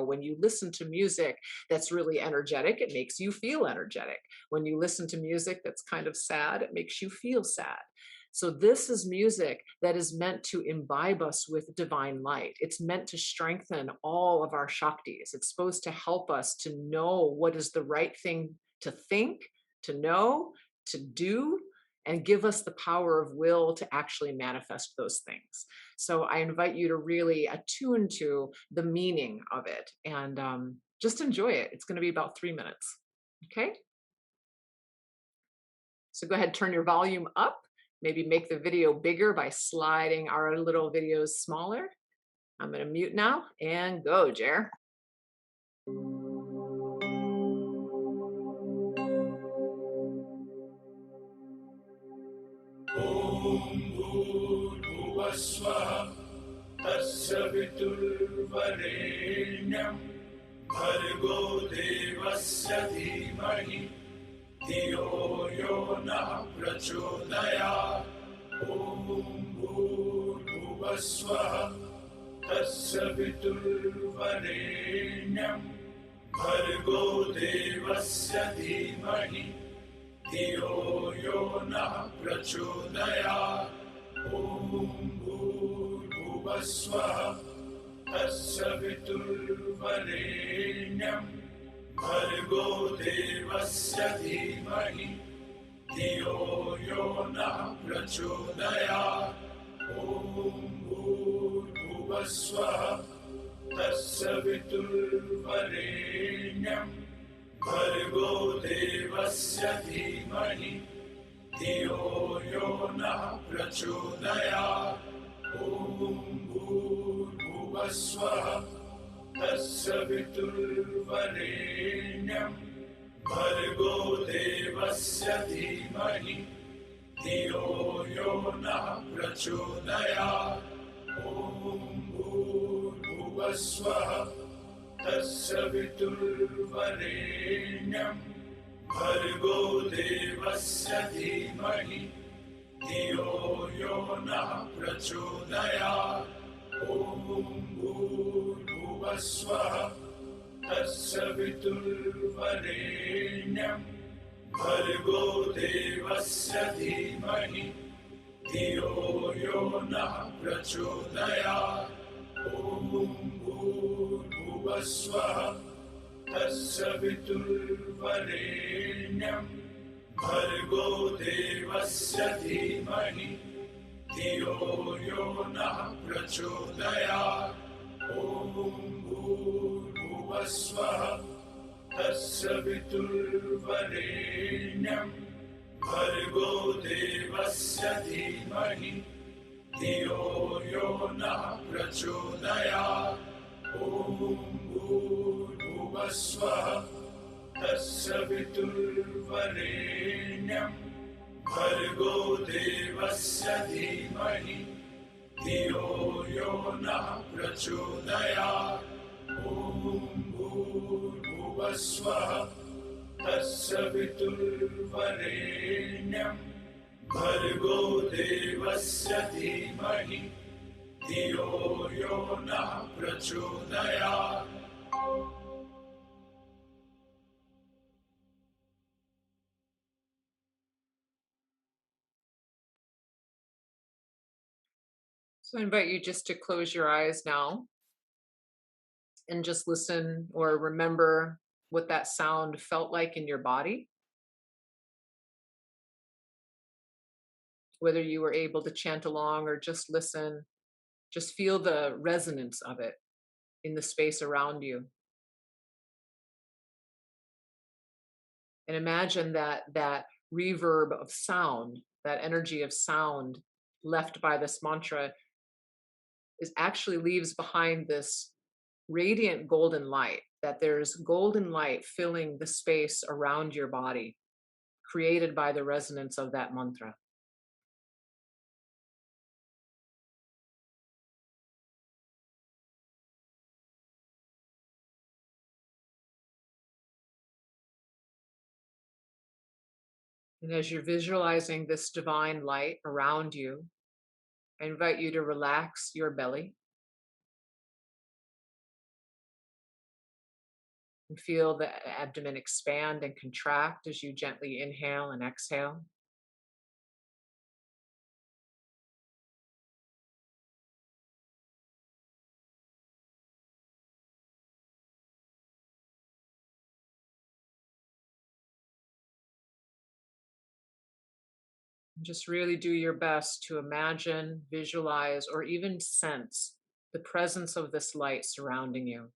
When you listen to music that's really energetic, it makes you feel energetic. When you listen to music that's kind of sad, it makes you feel sad. So this is music that is meant to imbibe us with divine light. It's meant to strengthen all of our shaktis. It's supposed to help us to know what is the right thing to think, to know, to do, and give us the power of will to actually manifest those things. So I invite you to really attune to the meaning of it and just enjoy it. It's going to be about 3 minutes. Okay. So go ahead, turn your volume up. Maybe make the video bigger by sliding our little videos smaller. I'm going to mute now and go, Jer. ॐ भूर्भुवस्वः तस्य वितुर्वरेण्यं भर्गो देवस्य धीमहि धियो यो नः प्रचोदयात् ॐ भूर्भुवस्वः तस्य वितुर्वरेण्यं भर्गो देवस्य धीमहि धियो यो नः प्रचोदयात् ॐ भूर्भुवस्वः तस्य वितुर्वरेण्यं भर्गो देवस्य धीमहि धियो यो नः प्रचोदयात् ॐ भूर्भुवस्वः तस्य वितुर्वरेण्यं भर्गो देवस्य धीमहि धियो यो नः प्रचोदयात् ॐ भूर्भुवस्वः तस्य वितुर्वरेण्यं भर्गो देवस्य धीमहि धियो यो नः प्रचोदयात् ॐ भूर्भुवस्वः तस्य वितुर्वरेण्यं भर्गो देवस्य धीमहि धियो यो नः प्रचोदयात् ॐ भूर्भुवस्वः तस्य वितुर्वरेण्यं भर्गो देवस्य धीमहि धियो यो नः प्रचोदयात् ॐ भूर्भुवस्वः तस्य वितुर्वरेण्यं भर्गो देवस्य धीमहि धियो यो नः प्रचोदयात् ॐ भूर्भुवस्वः तस्य वितुर्वरेण्यं भर्गो देवस्य धीमहि धियो यो नः प्रचोदयात् ॐ भूर्भुवस्वः तस्य वितुर्वरेण्यं भर्गो देवस्य धीमहि धियो यो नः प्रचोदयात् ॐ भूर्भुवस्वः तस्य वितुर्वरेण्यं भर्गो देवस्य धीमहि धियो यो नः प्रचोदयात् So I invite you just to close your eyes now and just listen or remember what that sound felt like in your body. Whether you were able to chant along or just listen, just feel the resonance of it in the space around you. And imagine that reverb of sound, that energy of sound left by this mantra is actually leaves behind this radiant golden light, that there's golden light filling the space around your body, created by the resonance of that mantra. And as you're visualizing this divine light around you, I invite you to relax your belly. And feel the abdomen expand and contract as you gently inhale and exhale. And just really do your best to imagine, visualize, or even sense the presence of this light surrounding you.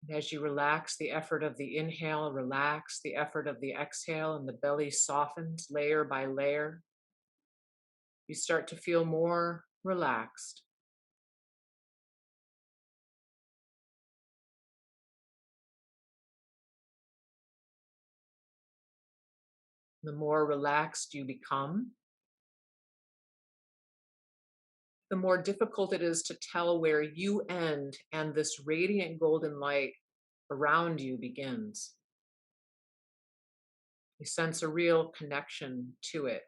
And as you relax the effort of the inhale, relax the effort of the exhale, and the belly softens layer by layer. You start to feel more relaxed. The more relaxed you become, the more difficult it is to tell where you end and this radiant golden light around you begins. You sense a real connection to it.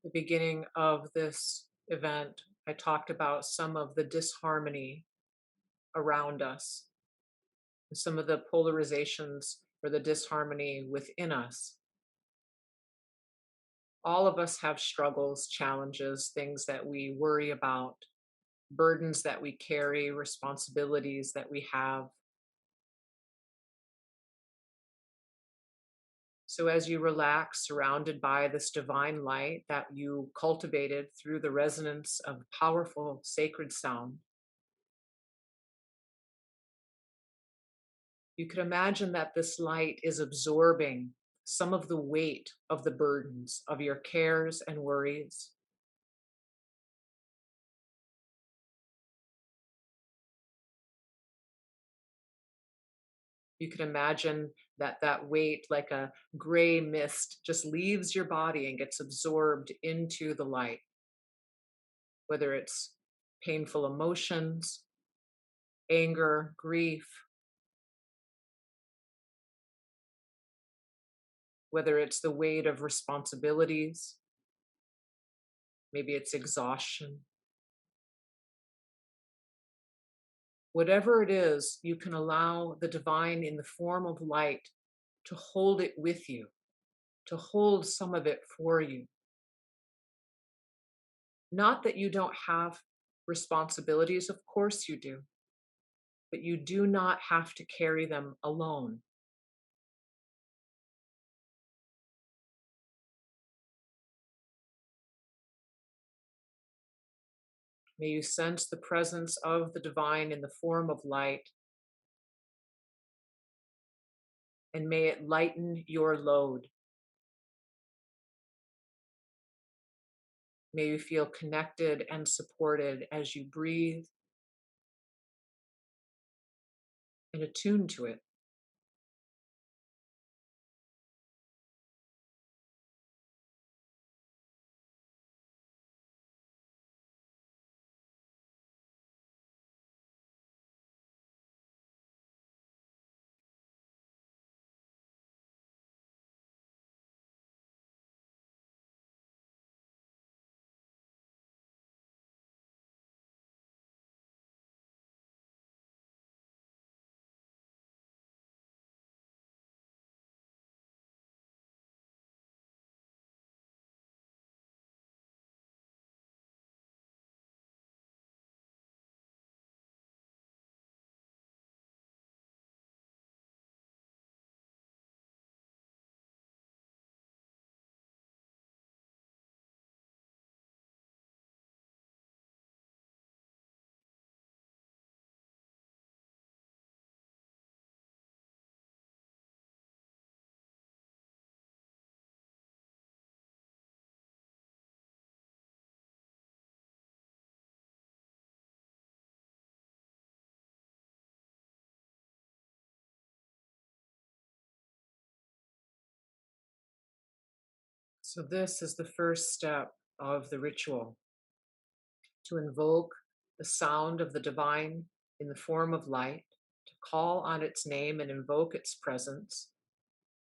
At the beginning of this event, I talked about some of the disharmony around us, some of the polarizations or the disharmony within us. All of us have struggles, challenges, things that we worry about, burdens that we carry, responsibilities that we have. So, as you relax, surrounded by this divine light that you cultivated through the resonance of powerful sacred sound, you can imagine that this light is absorbing some of the weight of the burdens of your cares and worries. You can imagine that that weight, like a gray mist, just leaves your body and gets absorbed into the light, whether it's painful emotions, anger, grief, whether it's the weight of responsibilities, maybe it's exhaustion. Whatever it is, you can allow the divine in the form of light to hold it with you, to hold some of it for you. Not that you don't have responsibilities, of course you do, but you do not have to carry them alone. May you sense the presence of the divine in the form of light, and may it lighten your load. May you feel connected and supported as you breathe and attune to it. So, this is the first step of the ritual to invoke the sound of the divine in the form of light, to call on its name and invoke its presence,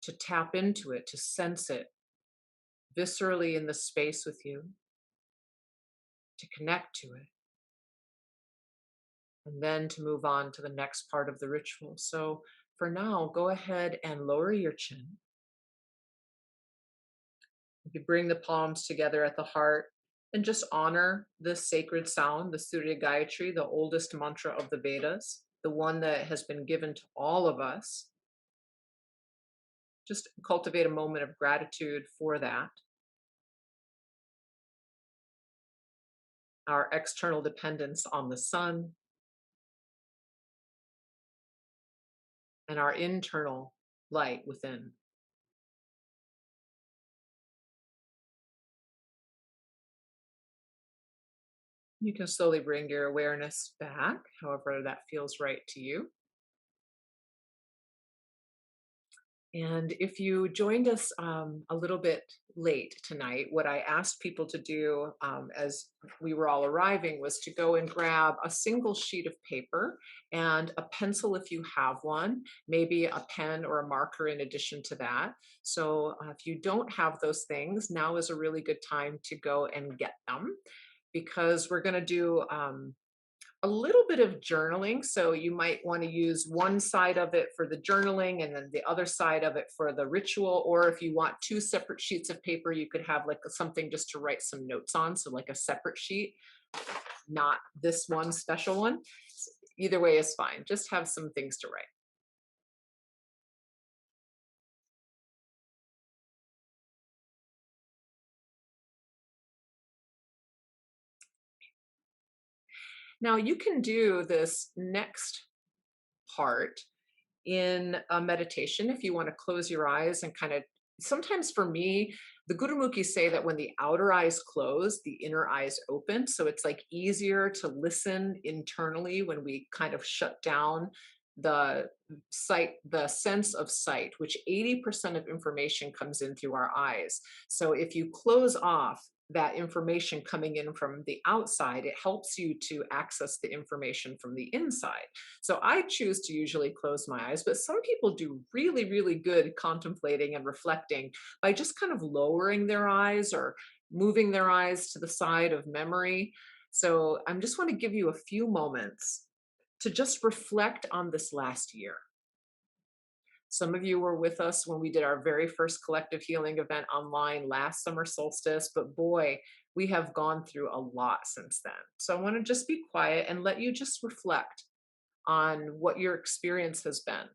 to tap into it, to sense it viscerally in the space with you, to connect to it, and then to move on to the next part of the ritual. So, for now, go ahead and lower your chin. You bring the palms together at the heart and just honor this sacred sound, the Surya Gayatri, the oldest mantra of the Vedas, the one that has been given to all of us. Just cultivate a moment of gratitude for that. Our external dependence on the sun and our internal light within. You can slowly bring your awareness back, however that feels right to you. And if you joined us a little bit late tonight, what I asked people to do as we were all arriving was to go and grab a single sheet of paper and a pencil if you have one, maybe a pen or a marker in addition to that. So if you don't have those things, now is a really good time to go and get them because we're going to do a little bit of journaling. So you might want to use one side of it for the journaling and then the other side of it for the ritual. Or if you want two separate sheets of paper, you could have like something just to write some notes on. So like a separate sheet, not this one special one. Either way is fine. Just have some things to write. Now you can do this next part in a meditation if you want to close your eyes and kind of sometimes for me the gurumukhis say that when the outer eyes close the inner eyes open, so it's like easier to listen internally when we kind of shut down the sight, the sense of sight, which 80% of information comes in through our eyes. So if you close off that information coming in from the outside, it helps you to access the information from the inside. So I choose to usually close my eyes, but some people do really, really good contemplating and reflecting by just kind of lowering their eyes or moving their eyes to the side of memory. So I just want to give you a few moments to just reflect on this last year. Some of you were with us when we did our very first collective healing event online last summer solstice, but boy, we have gone through a lot since then. So I want to just be quiet and let you just reflect on what your experience has been,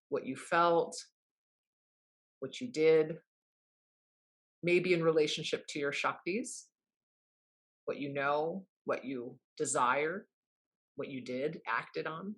what you felt, what you did, maybe in relationship to your Shaktis, what you know, what you desire, what you did, acted on.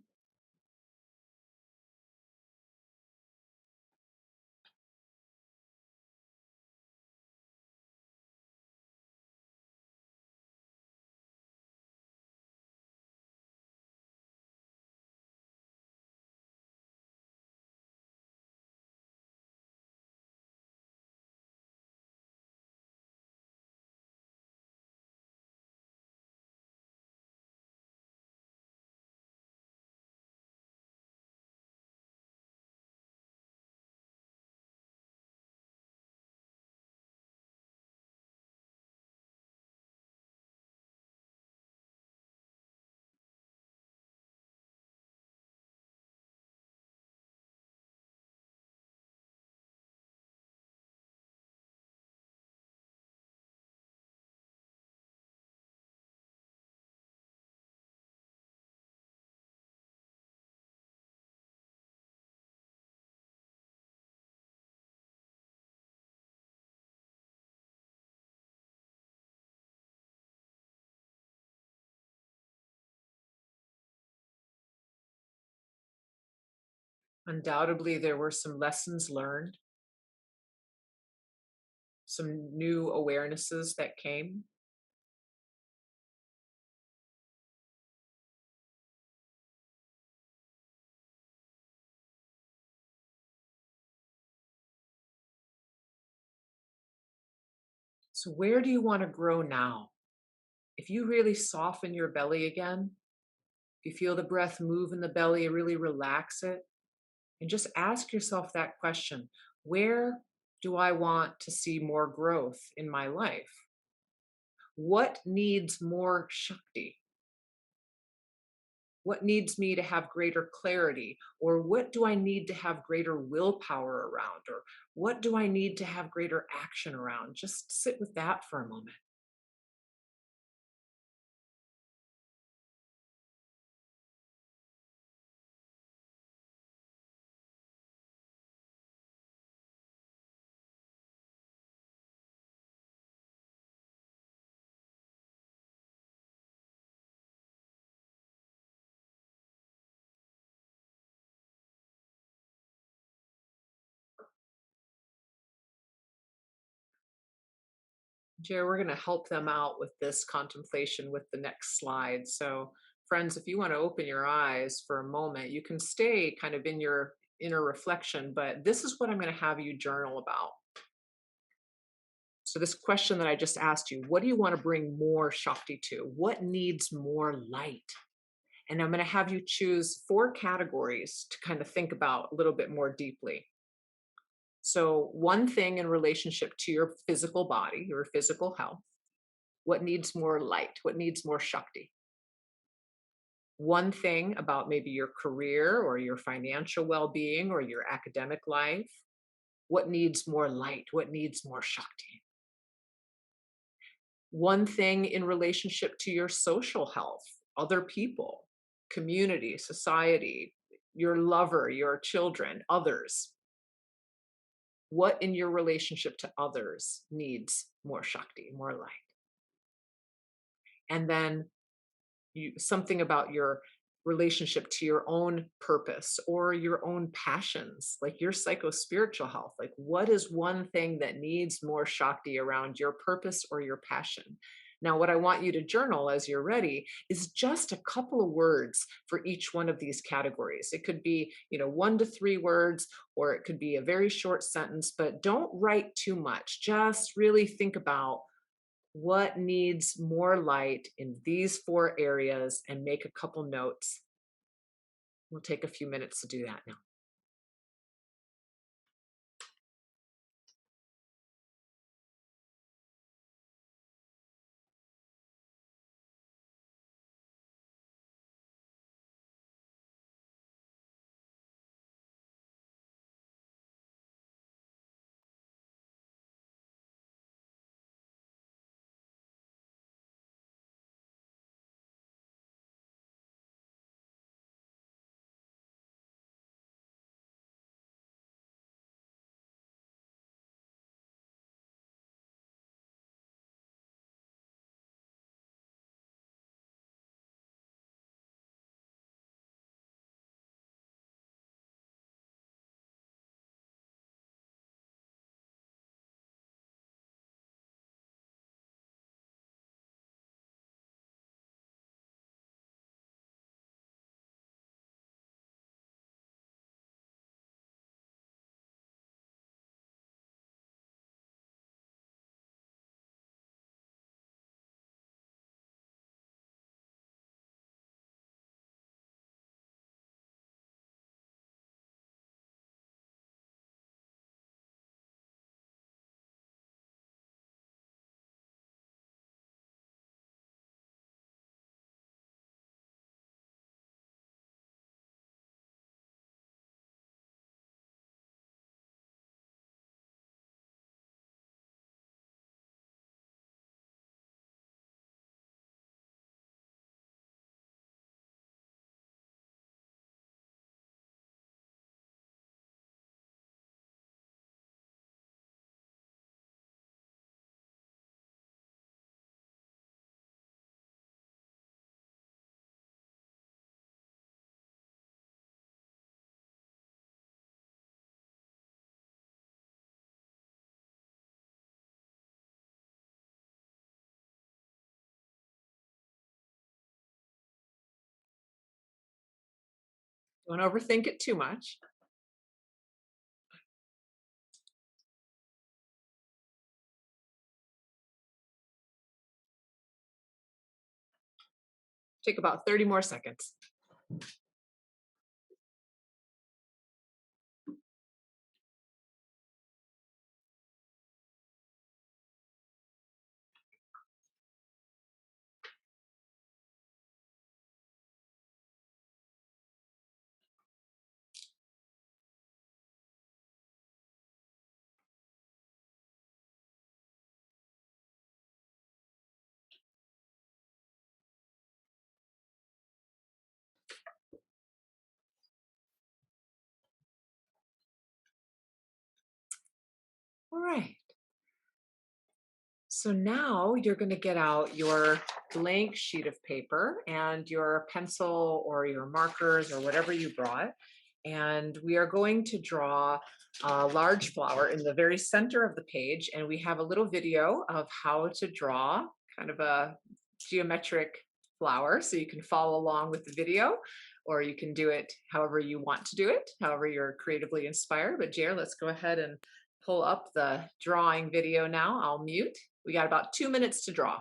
Undoubtedly, there were some lessons learned, some new awarenesses that came. So, where do you want to grow now? If you really soften your belly again, if you feel the breath move in the belly, really relax it, and just ask yourself that question: where do I want to see more growth in my life? What needs more Shakti? What needs me to have greater clarity? Or what do I need to have greater willpower around? Or what do I need to have greater action around? Just sit with that for a moment. Jer, we're going to help them out with this contemplation with the next slide. So, friends, if you want to open your eyes for a moment, you can stay kind of in your inner reflection, but this is what I'm going to have you journal about. So, this question that I just asked you: what do you want to bring more Shakti to? What needs more light? And I'm going to have you choose 4 categories to kind of think about a little bit more deeply. So, one thing in relationship to your physical body, your physical health, what needs more light, what needs more Shakti. One thing about maybe your career or your financial well being or your academic life, what needs more light, what needs more Shakti. One thing in relationship to your social health, other people, community, society, your lover, your children, others. What in your relationship to others needs more Shakti, more light? And then something about your relationship to your own purpose or your own passions, like your psycho-spiritual health. Like, what is one thing that needs more Shakti around your purpose or your passion? Now, what I want you to journal as you're ready is just a couple of words for each one of these categories. It could be, 1 to 3 words, or it could be a very short sentence, but don't write too much. Just really think about what needs more light in these 4 areas and make a couple notes. We'll take a few minutes to do that now. Don't overthink it too much. Take about 30 more seconds. All right. So now you're going to get out your blank sheet of paper and your pencil or your markers or whatever you brought. And we are going to draw a large flower in the very center of the page. And we have a little video of how to draw kind of a geometric flower. So you can follow along with the video, or you can do it however you want to do it, however you're creatively inspired. But Jer, let's go ahead and pull up the drawing video now. I'll mute. We got about 2 minutes to draw.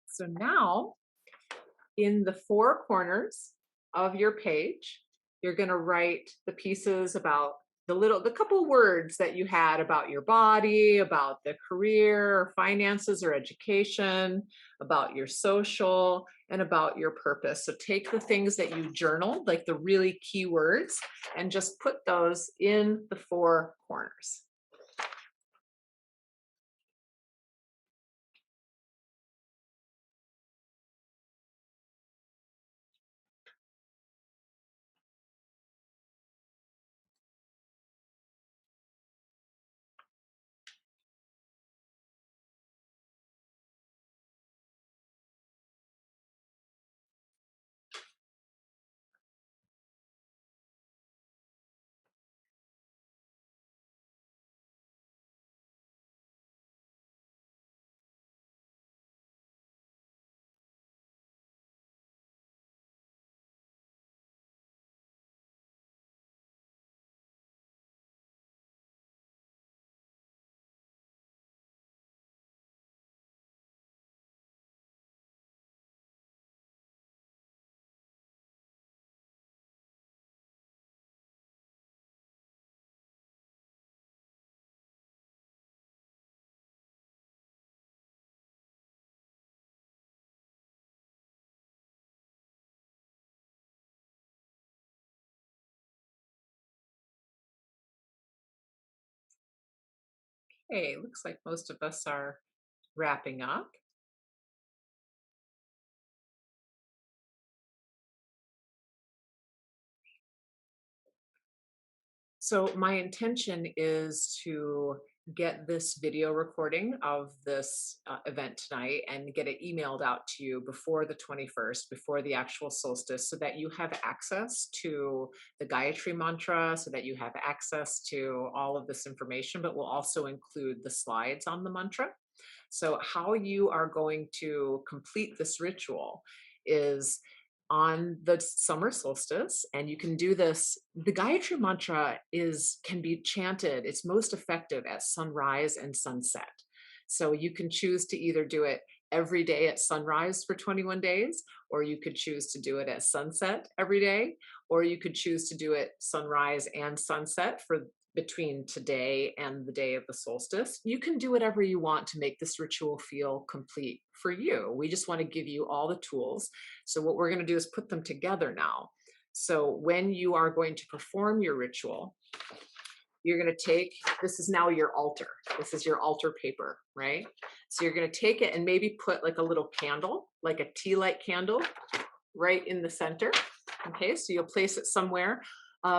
So now in the four corners of your page, you're going to write the pieces about the couple words that you had about your body, about the career, or finances, or education, about your social, and about your purpose. So take the things that you journaled, like the really key words, and just put those in the four corners. Okay, looks like most of us are wrapping up. So my intention is to get this video recording of this event tonight and get it emailed out to you before the 21st, before the actual solstice, so that you have access to the Gayatri mantra, so that you have access to all of this information, but we'll also include the slides on the mantra. So, how you are going to complete this ritual is on the summer solstice, and you can do this. The Gayatri mantra is can be chanted. It's most effective at sunrise and sunset. So you can choose to either do it every day at sunrise for 21 days, or you could choose to do it at sunset every day, or you could choose to do it sunrise and sunset for between today and the day of the solstice. You can do whatever you want to make this ritual feel complete for you. We just want to give you all the tools. So, what we're going to do is put them together now. So, when you are going to perform your ritual, you're going to take this is now your altar. This is your altar paper, right? So, you're going to take it and maybe put like a little candle, like a tea light candle, right in the center. Okay, so you'll place it somewhere.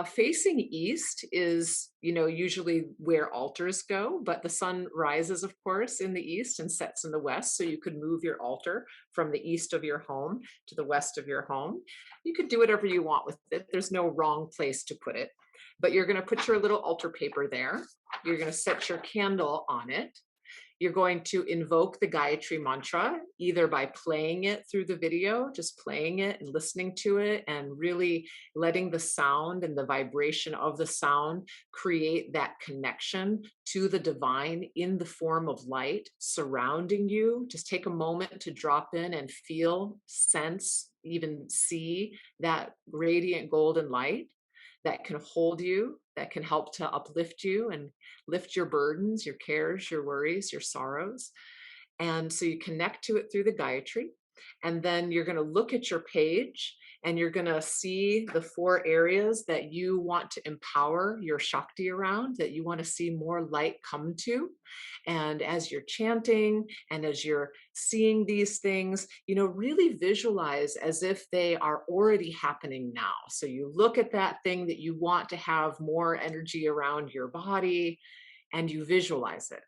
Facing east is, usually where altars go, but the sun rises, of course, in the east and sets in the west. So you could move your altar from the east of your home to the west of your home. You could do whatever you want with it. There's no wrong place to put it, but you're going to put your little altar paper there. You're going to set your candle on it. You're going to invoke the Gayatri mantra, either by playing it through the video, just playing it and listening to it and really letting the sound and the vibration of the sound create that connection to the divine in the form of light surrounding you. Just take a moment to drop in and feel, sense, even see that radiant golden light that can hold you, that can help to uplift you and lift your burdens, your cares, your worries, your sorrows. And so you connect to it through the Gayatri. And then you're going to look at your page and you're going to see the 4 areas that you want to empower your Shakti around, that you want to see more light come to. And as you're chanting and as you're seeing these things, really visualize as if they are already happening now. So you look at that thing that you want to have more energy around your body and you visualize it,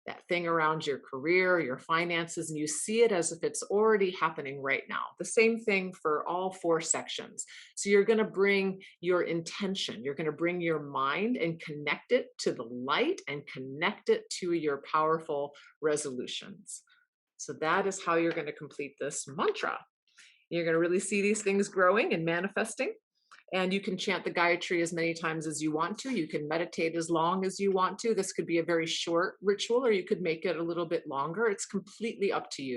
that thing around your career, your finances, and you see it as if it's already happening right now. The same thing for all 4 sections. So you're going to bring your intention, you're going to bring your mind and connect it to the light and connect it to your powerful resolutions. So that is how you're going to complete this mantra. You're going to really see these things growing and manifesting. And you can chant the Gayatri as many times as you want to. You can meditate as long as you want to. This could be a very short ritual, or you could make it a little bit longer. It's completely up to you.